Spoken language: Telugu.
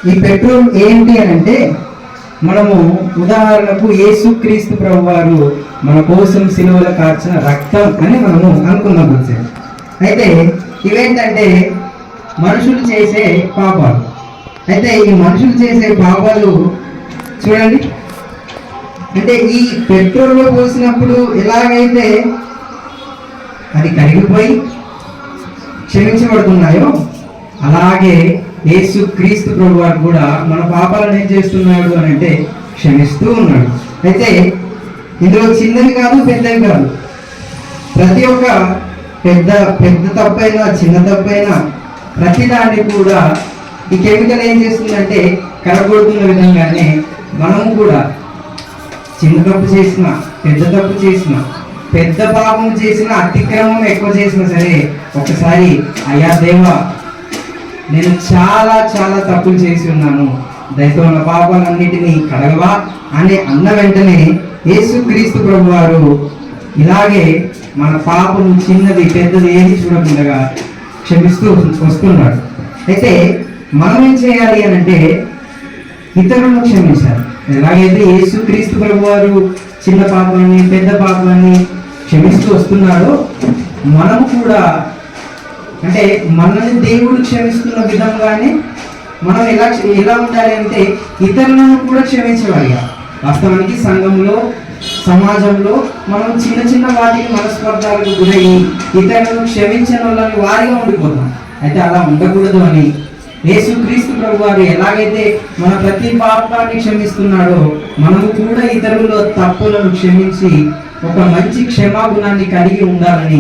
ఈ పెట్రోల్ ఏంటి అని అంటే, మనము ఉదాహరణకు యేసుక్రీస్తు ప్రభు వారు మన కోసం సిలువలో కార్చిన రక్తం అని మనము అనుకున్నాం. అయితే ఇవేంటంటే మనుషులు చేసే పాపాలు. అయితే ఈ మనుషులు చేసే పాపాలు చూడండి, అంటే ఈ పెట్రోల్లో పోసినప్పుడు ఎలాగైతే అది కరిగిపోయి క్షమించబడుతున్నాయో, అలాగే యేసు క్రీస్తు ప్రభు వారు కూడా మన పాపాలను ఏం చేస్తున్నాడు అని అంటే క్షమిస్తూ ఉన్నాడు. అయితే ఇందులో చిన్నది కాదు, పెద్దది కాదు, ప్రతి ఒక్క పెద్ద తప్పైనా చిన్న తప్పైనా ప్రతి దాన్ని కూడా ఈ కెమికల్ ఏం చేస్తుందంటే కరగొడుతున్న విధంగానే మనము కూడా చిన్న తప్పు చేసిన, పెద్ద తప్పు చేసిన, పెద్ద పాపం చేసిన, అతిక్రమం ఎక్కువ చేసినా సరే ఒకసారి అయ్యా దేవా నేను చాలా చాలా తప్పులు చేసి ఉన్నాను, దయతో నా పాపాలన్నిటినీ కడగవా అని అన్న వెంటనే యేసుక్రీస్తు ప్రభు వారు ఇలాగే మన పాపము చిన్నది పెద్దది ఏది చూడకుండా క్షమిస్తూ వస్తున్నాడు. అయితే మనం ఏం చేయాలి అని అంటే ఇతరులను క్షమించాలి. ఎలాగైతే యేసుక్రీస్తు ప్రభు వారు చిన్న పాపాలని పెద్ద పాపాలని క్షమిస్తూ వస్తున్నాడో, మనము కూడా అంటే మనల్ని దేవుడు క్షమిస్తున్న విధంగానే మనం ఎలా ఉండాలి అంటే ఇతరులను కూడా క్షమించవాలి. వాస్తవానికి సంఘంలో, సమాజంలో మనం చిన్న చిన్న వాటికి మనస్పర్ధాలకు గురయ్యి ఇతరులను క్షమించిన వాళ్ళని వారిగా ఉండిపోతాం. అయితే అలా ఉండకూడదు అని యేసుక్రీస్తు ప్రభు వారు ఎలాగైతే మన ప్రతి పాపాన్ని క్షమిస్తున్నాడో, మనము కూడా ఇతరుల తప్పులను క్షమించి ఒక మంచి క్షమాగుణాన్ని కలిగి ఉండాలని